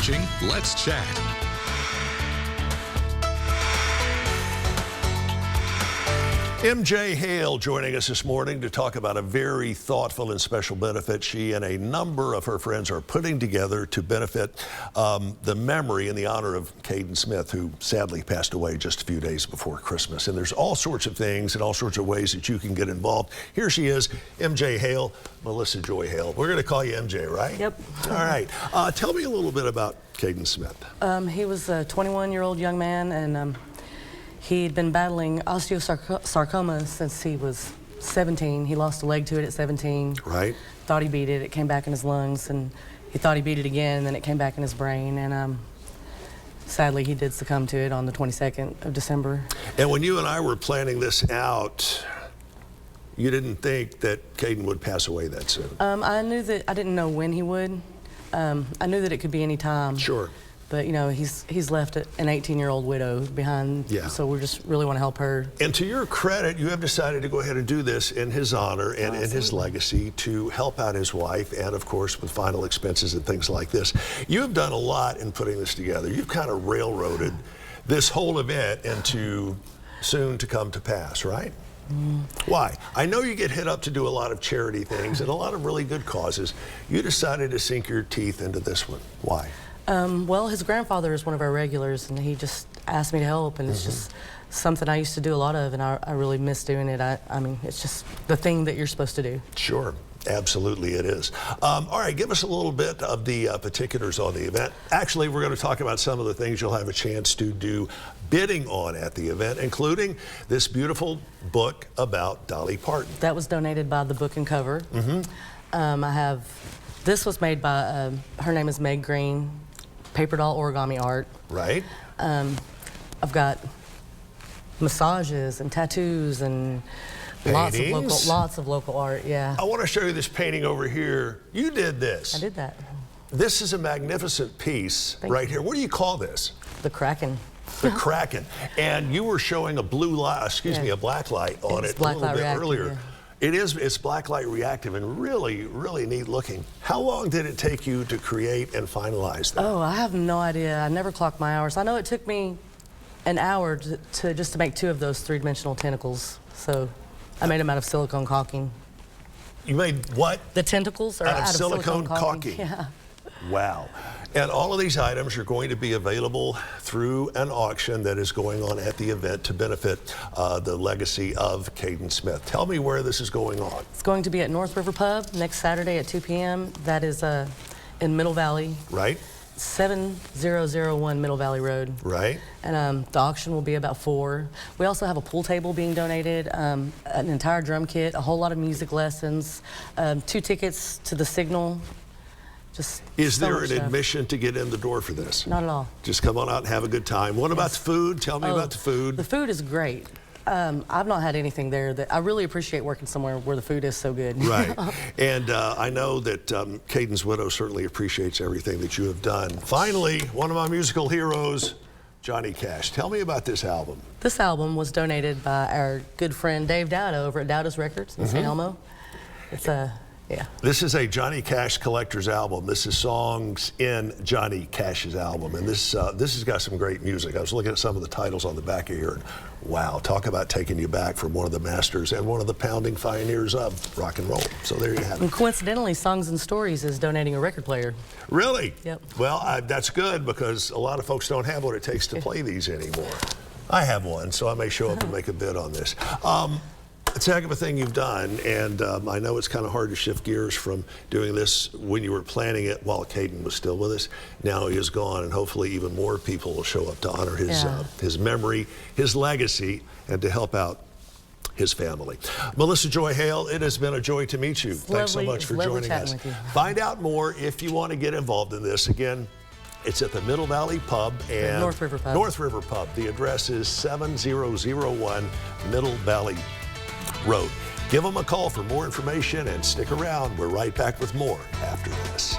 watching Let's Chat. MJ Hale joining us this morning to talk about a very thoughtful and special benefit she and a number of her friends are putting together to benefit the memory and the honor of Cayden Smith, who sadly passed away just a few days before Christmas. And there's all sorts of things and all sorts of ways that you can get involved. Here she is, MJ Hale, Melissa Joy Hale. We're going to call you MJ, right? Yep. All right. Tell me a little bit about Cayden Smith. He was a 21-year-old young man, and he'd been battling osteosarcoma since he was 17. He lost a leg to it at 17. Right. Thought he beat it. It came back in his lungs, and he thought he beat it again, and then it came back in his brain. And sadly, he did succumb to it on the 22nd of December. And when you and I were planning this out, you didn't think that Cayden would pass away that soon? I knew that. I didn't know when he would. I knew that it could be any time. Sure. But, you know, he's left an 18-year-old widow behind, yeah. So we just really want to help her. And to your credit, you have decided to go ahead and do this in his honor and in his legacy to help out his wife and, of course, with final expenses and things like this. You have done a lot in putting this together. You've kind of railroaded this whole event into soon to come to pass, right? Why? I know you get hit up to do a lot of charity things and a lot of really good causes. You decided to sink your teeth into this one. Why? Well, his grandfather is one of our regulars, and he just asked me to help, and it's just something I used to do a lot of, and I really miss doing it. I mean, it's just the thing that you're supposed to do. Sure. Absolutely it is. All right, give us a little bit of the particulars on the event. Actually, we're going to talk about some of the things you'll have a chance to do bidding on at the event, including this beautiful book about Dolly Parton. That was donated by the book and cover. This was made by, her name is Meg Green, paper doll origami art. Right. I've got massages and tattoos and lots of local art, yeah. I want to show you this painting over here. You did this. I did that. This is a magnificent piece right here. What do you call this? The Kraken. The Kraken. And you were showing a blue light, a black light on it a little bit earlier. Yeah. It's blacklight reactive and really, really neat looking. How long did it take you to create and finalize that? Oh, I have no idea. I never clocked my hours. I know it took me an hour just to make 2 of those 3-dimensional tentacles. So I made them out of silicone caulking. You made what? The tentacles are out of silicone caulking. Yeah. Wow. And all of these items are going to be available through an auction that is going on at the event to benefit the legacy of Cayden Smith. Tell me where this is going on. It's going to be at North River Pub next Saturday at 2 p.m. That is in Middle Valley. Right. 7001 Middle Valley Road. Right. And the auction will be about 4. We also have a pool table being donated, an entire drum kit, a whole lot of music lessons, 2 tickets to the Signal. Is there an admission to get in the door for this? Not at all. Just come on out and have a good time. What about the food? Tell me about the food. The food is great. I've not had anything there that I really appreciate working somewhere where the food is so good. Right. And I know that Cayden's widow certainly appreciates everything that you have done. Finally, one of my musical heroes, Johnny Cash. Tell me about this album. This album was donated by our good friend Dave Dowda over at Dowda's Records in St. Elmo. It's yeah. This is a Johnny Cash collector's album. This is songs in Johnny Cash's album, and this has got some great music. I was looking at some of the titles on the back of here, and wow, talk about taking you back from one of the masters and one of the founding pioneers of rock and roll. So there you have it. And coincidentally, Songs and Stories is donating a record player. Really? Yep. Well, that's good because a lot of folks don't have what it takes to play these anymore. I have one, so I may show up and make a bid on this. It's a heck of a thing you've done, and I know it's kind of hard to shift gears from doing this when you were planning it while Cayden was still with us. Now he is gone, and hopefully even more people will show up to honor his memory, his legacy, and to help out his family. Melissa Joy Hale, it has been a joy to meet you. Thanks so much for joining us. Find out more if you want to get involved in this. Again, it's at the Middle Valley Pub and North River Pub. North River Pub. The address is 7001 Middle Valley Road. Give them a call for more information and stick around. We're right back with more after this.